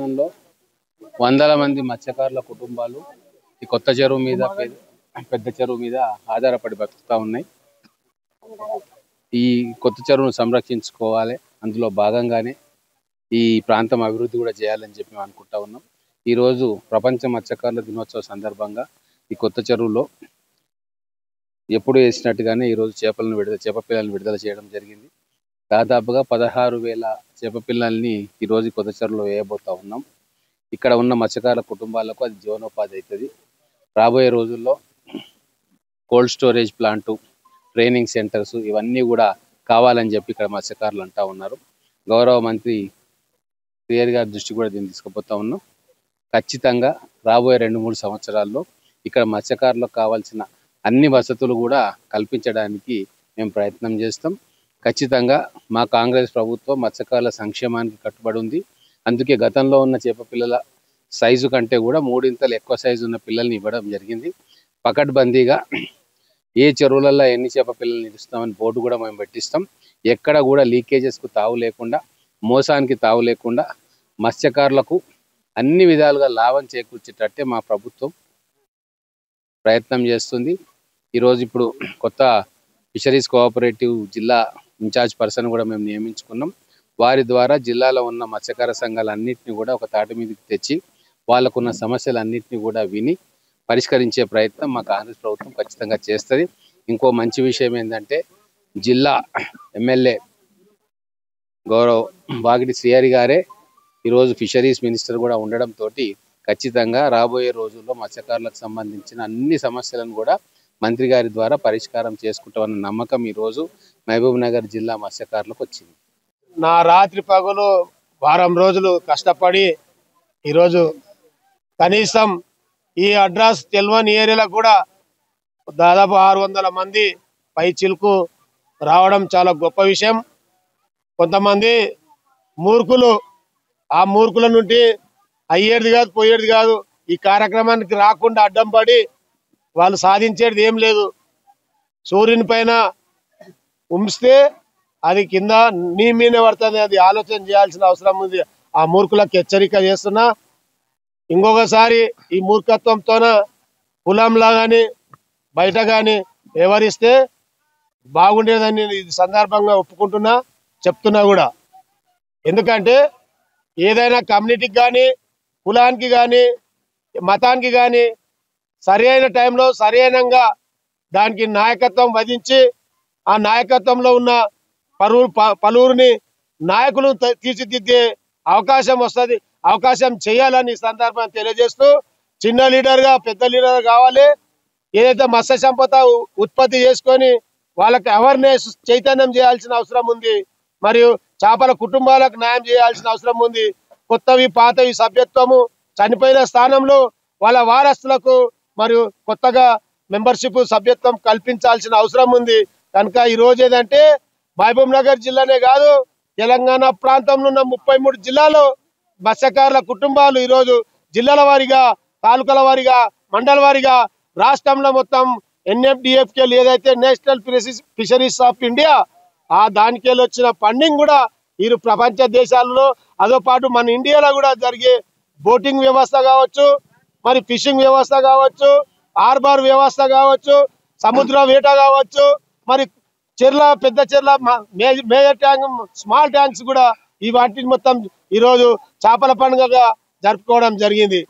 పట్టణంలో వందల మంది మత్స్యకారుల కుటుంబాలు ఈ కొత్త చెరువు మీద పెద్ద చెరువు మీద ఆధారపడి బతుకుతా ఉన్నాయి. ఈ కొత్త చెరువును సంరక్షించుకోవాలి, అందులో భాగంగానే ఈ ప్రాంతం అభివృద్ధి కూడా చేయాలని చెప్పి మేము అనుకుంటా ఉన్నాం. ఈరోజు ప్రపంచ మత్స్యకారుల దినోత్సవ సందర్భంగా ఈ కొత్త చెరువులో ఎప్పుడు వేసినట్టుగానే ఈరోజు చేప పిల్లలను విడుదల చేయడం జరిగింది. దాదాపుగా 16,000 చేప పిల్లల్ని ఈరోజు కొత్త చెరువులో వేయబోతా ఉన్నాం. ఇక్కడ ఉన్న మత్స్యకారుల కుటుంబాలకు అది జీవనోపాధి అవుతుంది. రాబోయే రోజుల్లో cold storage plant, training centres ఇవన్నీ కూడా కావాలని చెప్పి ఇక్కడ మత్స్యకారులు అంటా ఉన్నారు. గౌరవ మంత్రి శ్రీహరి గారి దృష్టి కూడా దీన్ని తీసుకుపోతా ఉన్నాం. ఖచ్చితంగా రాబోయే 2-3 సంవత్సరాల్లో ఇక్కడ మత్స్యకారులకు కావాల్సిన అన్ని వసతులు కూడా కల్పించడానికి మేము ప్రయత్నం చేస్తాం. ఖచ్చితంగా మా కాంగ్రెస్ ప్రభుత్వం మత్స్యకారుల సంక్షేమానికి కట్టుబడి ఉంది. అందుకే గతంలో ఉన్న చేప పిల్లల సైజు కంటే కూడా 3 ఇంతలు ఎక్కువ సైజు ఉన్న పిల్లల్ని ఇవ్వడం జరిగింది. పకడ్బందీగా ఏ చెరువులలో ఎన్ని చేప పిల్లల్ని ఇస్తామని బోర్డు కూడా మేము పెట్టిస్తాం. ఎక్కడ కూడా లీకేజెస్కు తావు లేకుండా, మోసానికి తావు లేకుండా మత్స్యకారులకు అన్ని విధాలుగా లాభం చేకూర్చేటట్టే మా ప్రభుత్వం ప్రయత్నం చేస్తుంది. ఈరోజు ఇప్పుడు కొత్త ఫిషరీస్ కోఆపరేటివ్ జిల్లా ఇన్ఛార్జ్ పర్సన్ కూడా మేము నియమించుకున్నాం. వారి ద్వారా జిల్లాలో ఉన్న మత్స్యకార సంఘాలన్నింటినీ కూడా ఒక తాటి మీదకి తెచ్చి వాళ్ళకున్న సమస్యలన్నింటినీ కూడా విని పరిష్కరించే ప్రయత్నం మా కాంగ్రెస్ ప్రభుత్వం ఖచ్చితంగా చేస్తుంది. ఇంకో మంచి విషయం ఏంటంటే జిల్లా ఎమ్మెల్యే గౌరవ్ వాగిటి శ్రీహరి గారే ఈరోజు ఫిషరీస్ మినిస్టర్ కూడా ఉండడంతో ఖచ్చితంగా రాబోయే రోజుల్లో మత్స్యకారులకు సంబంధించిన అన్ని సమస్యలను కూడా మంత్రి గారి ద్వారా పరిష్కారం చేసుకుంటామన్న నమ్మకం ఈరోజు మహబూబ్ నగర్ జిల్లా మత్స్యకారులకు వచ్చింది. నా రాత్రి పగలు వారం రోజులు కష్టపడి ఈరోజు కనీసం ఈ అడ్రస్ తెలియని ఏరియాలో కూడా దాదాపు 600 మంది పై చిలుకు రావడం చాలా గొప్ప విషయం. కొంతమంది మూర్ఖులు, ఆ మూర్ఖుల నుండి అయ్యేది కాదు పోయేది కాదు, ఈ కార్యక్రమానికి రాకుండా అడ్డం పడి వాళ్ళు సాధించేది ఏం లేదు. సూర్యుని పైన ఉంచితే అది కింద నీ మీనే పడుతుంది. అది ఆలోచన చేయాల్సిన అవసరం ఉంది. ఆ మూర్ఖులకు హెచ్చరిక చేస్తున్నా. ఇంకొకసారి ఈ మూర్ఖత్వంతోన కులంలా కానీ బయట కానీ వ్యవహరిస్తే బాగుండేదని ఇది సందర్భంగా ఒప్పుకుంటున్నా, చెప్తున్నా కూడా. ఎందుకంటే ఏదైనా కమ్యూనిటీకి కానీ కులానికి కానీ మతానికి కానీ సరి అయిన టైంలో సరైనంగా దానికి నాయకత్వం వహించి ఆ నాయకత్వంలో ఉన్న పలువురిని నాయకులను తీర్చిదిద్దే అవకాశం వస్తుంది. అవకాశం చేయాలని సందర్భాన్ని తెలియజేస్తూ, చిన్న లీడర్గా పెద్ద లీడర్ కావాలి. ఏదైతే మత్స్య సంపద ఉత్పత్తి చేసుకొని వాళ్ళకి అవేర్నెస్ చైతన్యం చేయాల్సిన అవసరం ఉంది. మరియు చేపల కుటుంబాలకు న్యాయం చేయాల్సిన అవసరం ఉంది. కొత్తవి పాతవి సభ్యత్వము చనిపోయిన స్థానంలో వాళ్ళ వారసులకు మరియు కొత్తగా మెంబర్షిప్ సభ్యత్వం కల్పించాల్సిన అవసరం ఉంది. కనుక ఈరోజు ఏదంటే మహబూబ్ నగర్ జిల్లానే కాదు, తెలంగాణ ప్రాంతంలో ఉన్న 33 జిల్లాలో మత్స్యకారుల కుటుంబాలు ఈరోజు జిల్లాల వారీగా, తాలూకాల వారీగా, మండల వారీగా రాష్ట్రంలో మొత్తం NFDFK ఏదైతే నేషనల్ ఫిషరీస్ ఆఫ్ ఇండియా ఆ దానికి వచ్చిన ఫండింగ్ కూడా ఈ ప్రపంచ దేశాలలో అదో పాటు మన ఇండియాలో కూడా జరిగే బోటింగ్ వ్యవస్థ కావచ్చు, మరి ఫిషింగ్ వ్యవస్థ కావచ్చు, హార్బర్ వ్యవస్థ కావచ్చు, సముద్ర వేట కావచ్చు, మరి చెర్ల పెద్ద చెర్ల మేజర్ ట్యాంక్ స్మాల్ ట్యాంక్స్ కూడా ఈ వాటిని మొత్తం ఈరోజు చేపల పండుగగా జరుపుకోవడం జరిగింది.